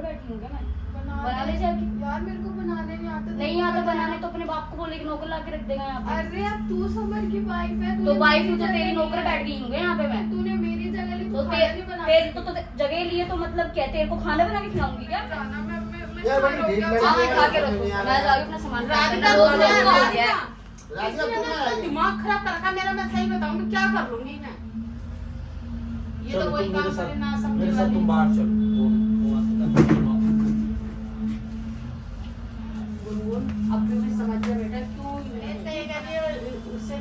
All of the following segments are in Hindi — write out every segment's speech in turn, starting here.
नौकर बैठी हूँ क्या मैं? बना ले जाके। यार मेरे को बनाने नहीं आता। नहीं आता बनाने तो अपने बाप को बोले कि नौकर ला के रख देगा यहाँ पे। अरे अब तू समर की वाइफ है। तो वाइफ हूँ तो तेरी नौकर बैठ गई हूँ यहाँ पे मैं। तूने मेरी जगह ली, तो तू खाना नहीं बना। तेरे तो जगह लिए तो मतलब क्या तेरे को खाना बना के खिलाऊंगी क्या? जाना मैं यार बड़ी ढीठ लगी हाँ है, खा के रखो, नहीं आ मैं रहा। जाके अपना सामान राधिका रोज रोज का हो गया है। राधिका इसने तुम ना ना आएगी। दिमाग खराब कर रखा मेरा। मैं सही बताऊं तो क्या कर लूंगी मैं। ये चलो तो वही तुम काम मेरे करे ना साथ, समझे मेरे साथ वाली। तुम बाहर चलो। गुनगुन अब भी मैं समझ जा बेटा क्यों ऐसे ये कह रही है उससे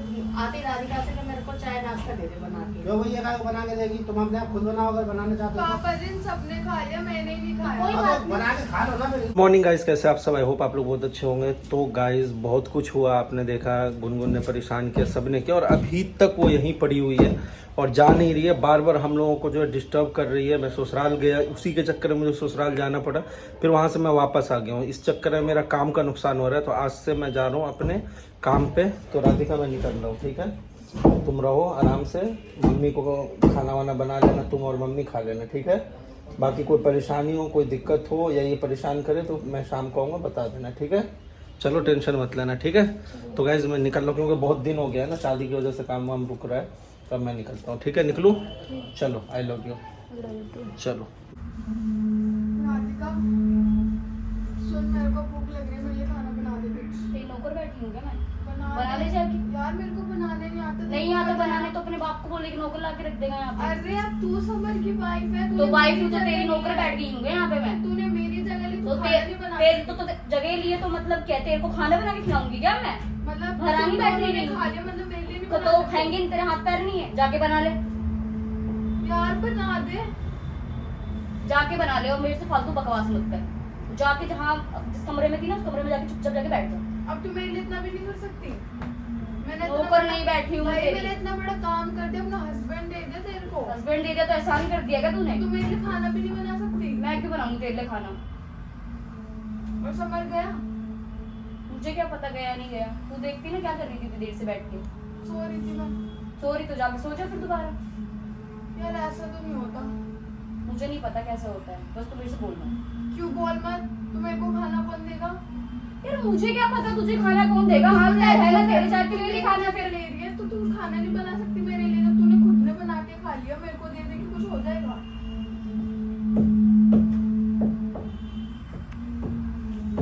आती राधिका से कि मेरे को चाय नाश्ता दे दे बना के। क्यों भैया का बना के देगी? तुम अपने आप खुद बनाओ अगर बनाना चाहते हो तो। पापा जिन सबने खा लिया, मैंने ही नहीं खाया। कोई हाँ, बात तो नहीं। बना के खा लो ना मेरी। मॉर्निंग गाइस, कैसे आप सब? आई होप आप लोग बहुत अच्छे होंगे। तो गाइस बहुत कुछ हुआ, आपने देखा, गुनगुन ने परेशान किया, सबने किया, और अभी तक वो यहीं पड़ी हुई है और जा नहीं रही है। बार बार हम लोगों को जो है डिस्टर्ब कर रही है। मैं ससुराल गया, उसी के चक्कर में मुझे ससुराल जाना पड़ा, फिर वहाँ से मैं वापस आ गया हूँ। इस चक्कर में मेरा काम का नुकसान हो रहा है। तो आज से मैं जा रहा हूँ अपने काम पे। तो राधिका मैं निकल रहा हूँ, ठीक है? तुम रहो आराम से, मम्मी को खाना वाना बना लेना, तुम और मम्मी खा लेना, ठीक है? बाकी कोई परेशानी हो, कोई दिक्कत हो या ये परेशान करे तो मैं शाम को आऊँगा, बता देना, ठीक है? चलो टेंशन मत लेना, ठीक है? तो गाइज मैं निकल रहा हूँ क्योंकि बहुत दिन हो गया है ना, शादी की वजह से काम वाम रुक रहा है। तब मैं निकलता हूँ, ठीक है? निकलूँ? चलो, आई लव यू। चलो। राधिका सुन, मेरे को भूख लग रही है, मेरे लिए खाना बना दे कुछ। तेरी नौकर बैठी हूँ क्या मैं? बना ले जाके। यार मेरे को बनाने नहीं आता। नहीं आता बनाने तो अपने बाप को बोले कि नौकर ला के रख देगा यहाँ पे। अरे अब तू समर की वाइफ है। तो वाइफ हूँ तो तेरी नौकर बैठ गई हूँ यहाँ पे मैं। तूने मेरी जगह ली, तो तू खाना नहीं बना। तेरे तो जगह लिए तो मतलब क्या तेरे को खाना बना के खिलाऊंगी क्या मैं? मतलब घरानी तुम बैठी दोनों ने नहीं। खा लिया, मतलब मेरे लिए नहीं तो बना खाएंगे नहीं, तेरे हाथ पैर नहीं है, जाके बना ले। यार बना दे। जाके बना ले और मेरे से फालतू बकवास मत कर। जाके जहाँ जिस कमरे में थी ना उस कमरे में जाके चुपचाप जाके बैठ जा। अब तू मेरे लिए इतना भी नहीं कर सकती। मैंने नौकर नहीं बैठी हूँ मैं भाई, तेरी। मैंने इतना बड़ा काम कर दिया, अपना हस्बैंड दे दिया तेरे को। हस्बैंड दे दिया तो एहसान कर दिया क्या तूने? तू मेरे लिए खाना भी नहीं बना सकती। मैं क्यों बनाऊंगी तेरे लिए खाना? और समझ गया। मुझे क्या पता गया नहीं गया। तू देखती ना क्या कर रही थी इतनी देर से बैठ के। सो रही थी मैं। सो रही तो जाके सो जा फिर दोबारा। यार ऐसा तो नहीं होता। मुझे नहीं पता कैसे होता है, बस तू मेरे से बोलना। क्यों बोल मत। तू मेरे को खाना कौन देगा? यार मुझे क्या पता तुझे खाना कौन देगा? हाँ है ना तेरे जाके ले ले खाना फिर। ले रही है तो तू खाना नहीं बना सकती मेरे लिए। जब तूने खुद ने बना के खा लिया, मेरे को दे दे कि कुछ हो जाएगा।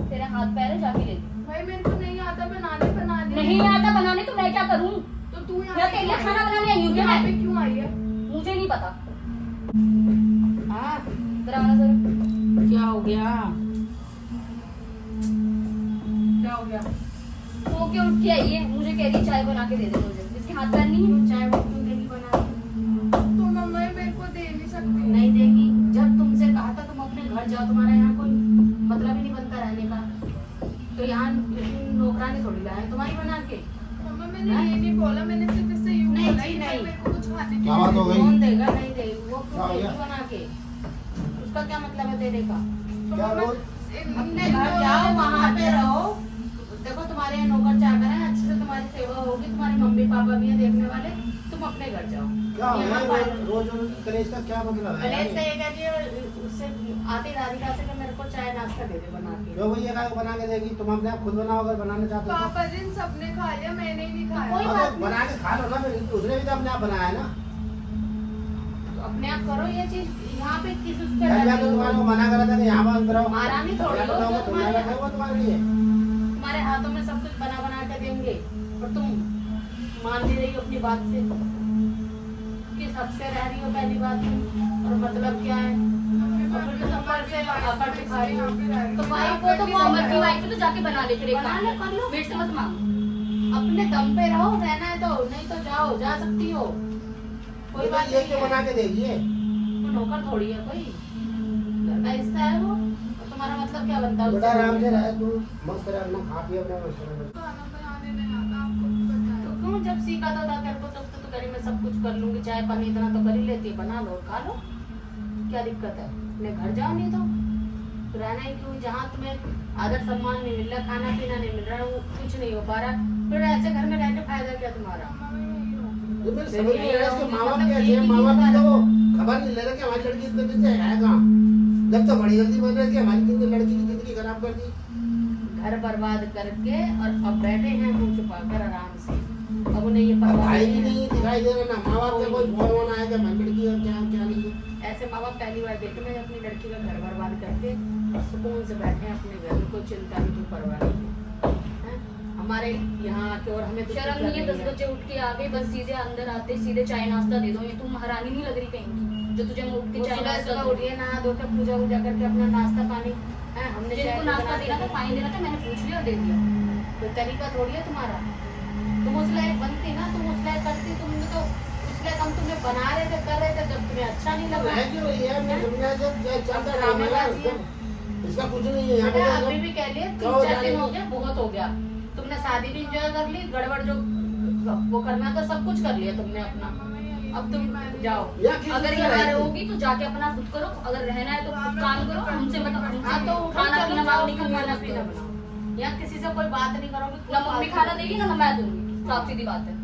तेरे हाथ पैर है, जाके ले ले। भाई मेरे को नहीं आता बनाने, बना दे। नहीं आता बनाने तो मैं क्या करूं? तो तू या यहाँ तेरे लिए खाना बनाने आई हूँ क्या यहाँ मैं? पे क्यों आई है? मुझे नहीं पता। हाँ जरा आना जरा। क्या हो गया? क्या हो गया? सो के उठ के आई है, मुझे कह रही चाय बना के दे दे मुझे। इसके हाथ पैर नहीं है। चाय वो क्यों देगी बना के? तो मम्मा मेरे को दे नहीं सकती। नहीं देगी। जब तुमसे कहा था तुम अपने घर जाओ, तुम्हारा यहाँ कोई मतलब ही नहीं बनता रहने का, तो यहाँ नौकरानी थोड़ी लाए तुम्हारी बना के। मम्मा मैंने ये नहीं बोला, मैंने सिर्फ इससे यूं नहीं, बोला जी, कि नहीं। मेरे को कुछ खाने क्या बात हो गई? कौन देगा? नहीं देगी वो, क्या हो क्यों गया? देगी बना के? उसका क्या मतलब है देने का? तो क्या मम्मा, रोज? अपने घर जाओ, वहाँ पे रहो। देखो तुम्हारे यहाँ नौकर चाकर है, अच्छे से तुम्हारी सेवा होगी, तुम्हारे मम्मी पापा भी हैं देखने वाले, तुम अपने घर जाओ। क्या हो यहाँ गया? पर- रोज रोज कलेश का क्या मतलब है? गणेश से ये कह रही है उससे आती राधिका से कि मेरे को चाय नाश्ता दे दे बना के। क्यों भैया का बना के देगी? तुम अपने आप खुद बनाओ अगर बनाना चाहते हो तो। पापा जिन सबने खा लिया, मैंने ही नहीं खाया। कोई हाँ, बात तो बना के खा लो ना फिर। उसने भी तो अपने आप बनाया है ना। तो अपने आप करो ये चीज। यहाँ पे किस उस पे मैं डर तो रही तुम्हारे को हो? मना करा था कि यहाँ बंद रहो। महारानी थोड़ी हो, बनाओ, जो तो तुम्हारे- रखा हुआ तुम्हारे लिए। तुम्हारे हाथों में सब कुछ बना बना के देंगे और तुम मान नहीं रही हो अपनी बात से। किस हद से रह रही हो पहली बात में, और मतलब क्या है? और फिर तुम ऊपर से आकर दिखा रही हो। तो भाई वो तो मोहम्मद की वाइफ है, तो जाके बना ले फिर एक बना काम ले, कर लो। मेरे से मत मांग। अपने दम पे रहो, रहना है तो, नहीं तो जाओ, जा सकती हो, कोई तो बात ये नहीं क्यों है। बना के देगी ये? वो नौकर थोड़ी है कोई, घर का हिस्सा है वो। और तुम्हारा मतलब क्या बनता है बेटा उससे? आराम से रह, तू मस्त रह, अपना खा पी अपना मस्त रह। खाना बनाने नहीं आता, आपको भी पता है। तो क्यों जब सीखा था तेरे को तब तो करी मैं सब कुछ कर लूंगी, चाय पानी इतना तो कर ही लेती है, बना लो खा लो, क्या दिक्कत है? अपने घर जाओ, नहीं तो रहना ही क्यों? जहाँ तुम्हें आदर सम्मान नहीं मिल रहा, खाना पीना नहीं मिल रहा, वो कुछ नहीं हो पा रहा, फिर ऐसे घर में रह के फायदा क्या तुम्हारा? मम्मा मैं यही रहूंगी। तो फिर समझ नहीं आ रहा इसके माँ बाप मतलब कैसे ये हैं? भी माँ बाप नहीं की तो पता। वो खबर नहीं ले रहे कि हमारी लड़की इतने दिन से है कहाँ। जब तो बड़ी गलती बोल रही थी, हमारी जिंदगी, लड़की की जिंदगी खराब कर दी। घर बर्बाद करके और अब बैठे हैं मुंह छुपाकर आराम से। अब उन्हें ये अब परवाह भाई नहीं भी है। नहीं दिखाई दे रहा ना, माँ बाप का कोई फोन वोन आया कि मैं लड़की और क्या क्या नहीं है। ऐसे माँ बाप पहली बार देखे मैं अपनी लड़की का घर बर्बाद करके और सुकून से बैठे हैं अपने घर में, कोई चिंता नहीं, कोई परवाह नहीं है। हमारे यहाँ आके और हमें दुखी शर्म कर नहीं है? 10 रही है। बजे उठ के आ गई, बस सीधे अंदर आते सीधे चाय नाश्ता दे दो। ये तुम महारानी नहीं लग रही कहीं की, जो तुझे उठ के वो चाय सुबह नाश्ता सुबह दो। उठिए, नहा धो के पूजा वूजा करके अपना नाश्ता पानी है। हमने जिनको चाय नाश्ता बना के देना था, दिया। पानी देना था, मैंने पूछ लिया और दे दिया। कोई तरीका थोड़ी है तुम्हारा। तुम उस लायक बनती ना, तुम उस लायक करती, तुमने तो उस लायक हम तुम्हें बना रहे थे, कर रहे थे, जब तुम्हें अच्छा नहीं लगा। है क्यों ये मैं समझा जब चलता रहा ड्रामे बाजी है। इसका कुछ नहीं है यहाँ पे। बेटा, अभी भी कह लिए तो 3-4 दिन हो गया, बहुत हो गया। तुमने शादी भी एंजॉय कर ली, गड़बड़ जो वो करना था सब कुछ कर लिया तुमने अपना। अब तुम जाओ। अगर यहाँ रहोगी तो जाके अपना खुद करो, अगर रहना है तो खुद काम करो, हमसे मतलब हाँ तो खाना पीना मांगने की खाना मेहनत पीना करो। बनाओ। यहाँ किसी से कोई बात नहीं करोगी। ना मम्मी खाना देगी ना मैं दूंगी, साफ सीधी बात है।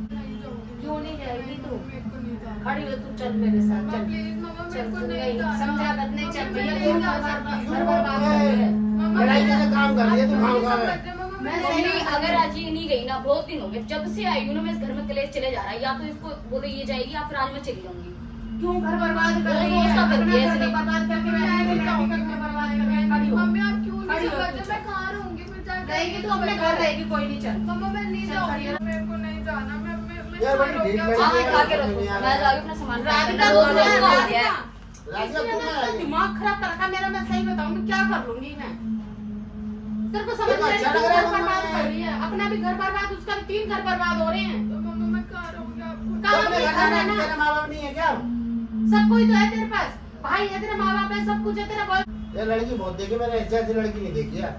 क्यों नहीं जाएगी तू? खड़ी हो तू, चल मेरे साथ चल। चल तू गई, समझा कर नहीं चल भैया, क्यों घर बर्बाद कर रही है? लड़ाई का काम कर रही है तू, खाओ खाओ। मैं मम्मी सही अगर आज ये नहीं गई ना, बहुत दिन हो गए जब से आई हूँ ना, मैं इस घर में कलेश चले जा रहा है। या तो इसको बोले ये जाएगी या फिर आज मैं चली जाऊंगी। क्यों घर बर्बाद कर रही रोज है? का करती है अपना घर इसलिए। बर्बाद करके बैठी है, घर बर्बाद करके खड़ी हो। मम्मी आप क्यों खड़ी नहीं हो समझते? तू। मैं कहाँ रहूंगी फिर जाके? रहेगी तो अपने घर रहेगी, कोई नहीं। चल मम्मा मैं नहीं चल, जाऊंगी, खड़ी हो। मेरे को नहीं जाना। मैं यार, बड़ी छोड़ो, भीड़ क्या लगी हाँ है। करूं? खा के रखो, मैं जाके अपना सामान राधिका रोज रोज रोज का रोज हो गया है। राधिका इसने तू ना क्या अपना है? दिमाग खराब कर रखा मेरा। मैं सही बताऊं मैं क्या कर लूंगी मैं? तेरे को समझ देखो, में अच्छा नहीं, लग रहा है घर बर्बाद मम्मा। कर रही है। अपना भी घर बर्बाद, उसका भी 3 घर बर्बाद हो रहे हैं। तो मम्मा मैं कहाँ रहूंगी? आपको तो कहाँ अपने नहीं घर खाना में ना? तेरे माँ बाप नहीं है क्या? सब कोई तो है तेरे पास, भाई है तेरा, माँ बाप है, सब कुछ है तेरा। बॉय ये लड़की बहुत देखी मैंने, ऐसी लड़की नहीं देखी यार।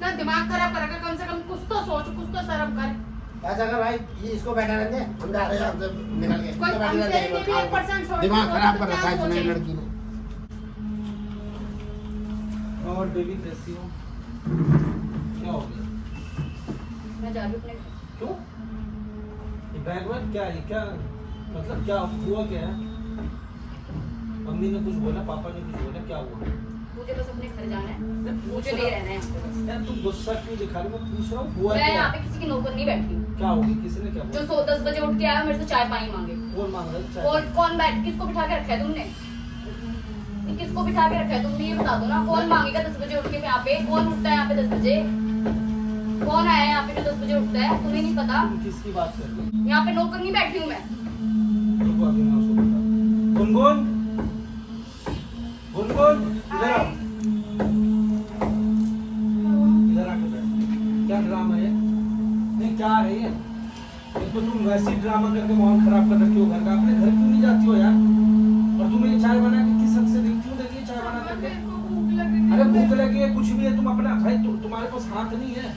ना दिमाग खराब कर रखा, कम से कम कुछ तो सोच, कुछ तो शर्म कर। ऐसा कर भाई, ये इसको बैठा रहते हैं, हम जा रहे हैं हमसे निकल के। कोई तो बैठे हम रहते तेरे हैं, लिए भी 1% छोड़, दिमाग सोच, खराब कर क्या रखा है तुम्हारी सोचे? लड़की ने। और बेबी कैसी हो? क्या हो गया? मैं जा रही हूँ अपने घर। क्यों? ये बैग में क्या है? क्या मतलब क्या हुआ? क्या है? मम्मी ने कुछ बोला, पापा ने कुछ बोला, क्या हुआ? मुझे बस अपने घर जाना है, पूछ मुझे रहा- नहीं रहना है यहाँ पे बस। यार तू गुस्सा क्यों दिखा रही है? मैं पूछ रहा हूँ हुआ मैं क्या? यहाँ पे किसी की नौकर नहीं बैठी हूँ। क्या होगी? किसने क्या जो बोला? 10 बजे उठ के आया मेरे से चाय पानी मांगे। कौन मांग रहा है चाय? और कौन बैठ, किसको बिठा के रखा है तुमने? ये किसको बिठा के रखा है तुमने, ये बता दो ना। कौन मांगेगा 10 बजे उठ के यहाँ पे? कौन उठता है यहाँ पे 10 बजे? कौन आया है यहाँ पे जो 10 बजे उठता है? तुम्हें नहीं पता? तुम किसकी बात कर रही हो? यहाँ पे नौकर नहीं बैठी हूँ मैं। रुको अभी मैं उसको बताता हूँ। गुनगुन, गुनगुन, इधर आओ। इधर आके बैठ। क्या ड्रामा है? नहीं क्या है ये? एक तो तुम वैसे ही ड्रामा करके माहौल खराब कर रखी हो घर का। अपने घर क्यों नहीं जाती हो यार? और तुम्हें ये चाय बना के किस हद से क्यों देती है चाय बना करके? मेरे को भूख लग रही अरे थी। भूख लगी है, कुछ भी है, तुम अपना भाई तुम्हारे पास हाथ नहीं है।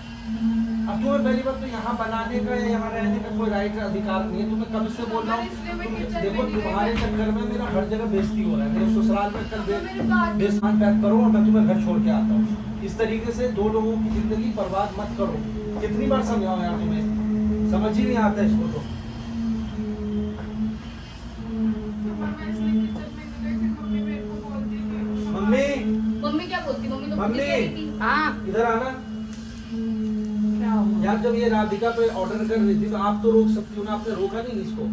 अब तुम्हें पहली बात तो यहाँ बनाने का या यहाँ रहने का कोई राइट अधिकार नहीं है। तुम्हें कब से बोल रहा इसलिए मैं हूँ, किचन देखो में नहीं तुम्हारे गई। चक्कर में मेरा हर जगह बेइज्जती हो रहा है। मेरे ससुराल में कल मेरी बात- बेसमान पैक करो और मैं तुम्हें घर छोड़ के आता हूँ। इस तरीके से 2 लोगों की जिंदगी बर्बाद मत करो। कितनी बार समझाओ यार, तुम्हें समझ ही नहीं आता इसको तो। मम्मा मैं इसलिए किचन में नहीं गई, फिर मम्मी मेरे को बोलती थी। मम्मी, मम्मी क्या बोलती? मम्मी तो मम्मी। मुझे कह रही थी। हाँ इधर आना। क्या हुआ? यार जब ये राधिका पे ऑर्डर कर रही थी तो आप तो रोक सकती हो ना, आपने रोका नहीं इसको?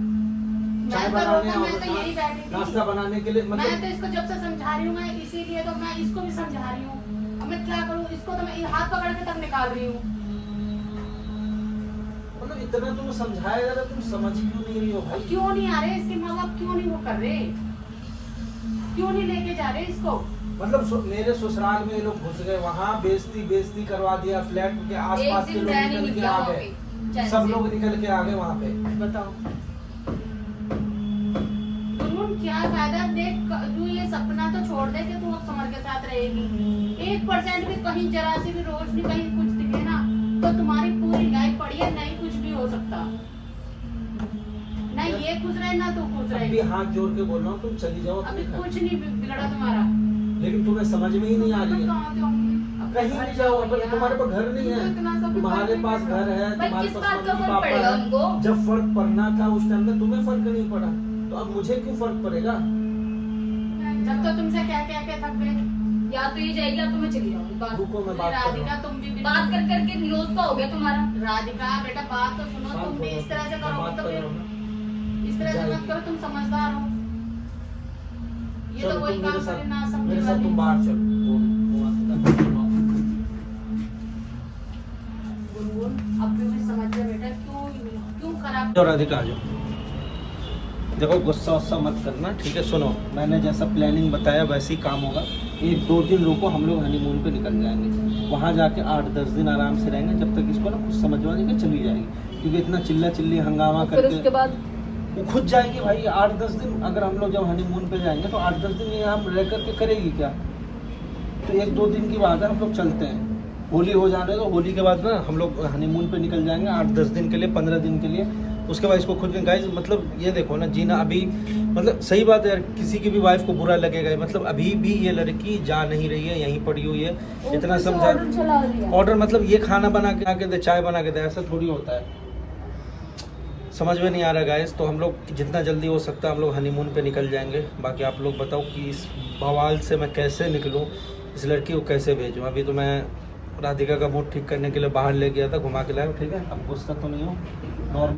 चाय मैं तो बनाने रोका, मैं और तो यही बैठी थी। नाश्ता बनाने के लिए मैं मतलब तो इसको जब से समझा रही हूँ, मैं इसीलिए तो मैं इसको भी समझा रही हूँ। अब मैं क्या करूँ? इसको तो मैं हाथ पकड़ के तक निकाल रही हूँ। मतलब इतना तुम्हें समझाया जा रहा है, तुम समझ क्यों नहीं रही हो भाई? क्यों नहीं आ रहे इसके माँ बाप? क्यों नहीं वो कर रहे? क्यों नहीं लेके जा रहे इसको? मतलब मेरे ससुराल में ये लोग घुस गए, वहाँ बेइज्जती करवा दिया, फ्लैट के आसपास एक के दिन लोग मैं नहीं निकल के निकला आ वहाँ गए, पे, चैन सब से। लोग निकल के आ गए वहाँ पे। बताओ गुनगुन क्या फायदा? देख तू ये सपना तो छोड़ दे कि तू अब समर के साथ रहेगी। 1% भी कहीं जरा सी भी रोशनी कहीं कुछ दिखे ना तो तुम्हारी पूरी लाइफ पड़ी है, नहीं कुछ भी हो सकता। नहीं ये खुश रहे ना तू खुश अभी रहे। हाथ जोड़ के बोल रहा हूँ, तुम चली जाओ अभी अपने घर। कुछ नहीं बिगड़ा तुम्हारा। लेकिन तुम्हें समझ में ही नहीं आ रही मैं है। कहाँ जाऊंगी? कहीं भी जाओ, अपन तुम्हारे पास घर नहीं है, इतना सब तुम्हारे कुछ पास घर है, भाई, तुम्हारे किस पास बात का मम्मी फर्क पापा पड़ेगा है। उनको? जब फर्क पड़ना था उस टाइम में तुम्हें फर्क नहीं पड़ा, तो अब मुझे क्यों फर्क पड़ेगा? जब तो तुमसे क्या क्या क्या थक गए। या तो ये जाएगी या तो मैं चली जाऊंगी बस। रुको मैं बात कर रहा राधिका हूँ। तुम भी बात कर करके निरोध का हो गया तुम्हारा। राधिका बेटा बात तो सुनो, शांत तुम हो भी जाओ। इस तरह से मैं करोगे बात तो कर फिर रहा हूँ ना। इस तरह से मत करो, तुम समझदार हो। ये चलो तो वही तुम काम मेरे करे ना साथ, समझे मेरे साथ वाली। तुम बाहर चलो। गुनगुन अब भी मैं समझ गया बेटा, क्यों खराब। और राधिका आ जाओ। देखो गुस्सा वस्सा मत करना, ठीक है। सुनो, मैंने जैसा प्लानिंग बताया वैसे ही काम होगा। 1-2 दिन रुको, हम लोग हनीमून पे निकल जाएंगे। वहाँ जाके 8-10 दिन आराम से रहेंगे, जब तक इसको ना कुछ समझवा देंगे चली जाएगी। क्योंकि इतना चिल्ला चिल्ली हंगामा फिर उसके करके बाद वो खुद जाएगी भाई। 8-10 दिन अगर हम लोग जब हनीमून पे जाएंगे तो 8-10 दिन यहाँ रह करके करेगी क्या? तो 1-2 दिन की बात है, हम लोग चलते हैं। होली हो जाने दो, होली के बाद ना हम लोग हनीमून पे निकल जाएंगे 8-10 दिन के लिए, 15 दिन के लिए। उसके बाद इसको खुद में गाइस, मतलब ये देखो ना जीना अभी, मतलब सही बात है यार, किसी की भी वाइफ को बुरा लगेगा। मतलब अभी भी ये लड़की जा नहीं रही है, यहीं पड़ी हुई है। इतना समझा, ऑर्डर चला रही है। ऑर्डर मतलब ये खाना बना के दे, चाय बना के दे, ऐसा थोड़ी होता है। समझ में नहीं आ रहा गाइस। तो हम लोग जितना जल्दी हो सकता है हम लोग हनीमून पे निकल जाएंगे। बाकी आप लोग बताओ कि इस बवाल से मैं कैसे निकलूँ, इस लड़की को कैसे भेजूँ। अभी तो मैं राधिका का मूड ठीक करने के लिए बाहर ले गया था, घुमा के लाया, ठीक है। अब गुस्सा तो नहीं हो, नॉर्मल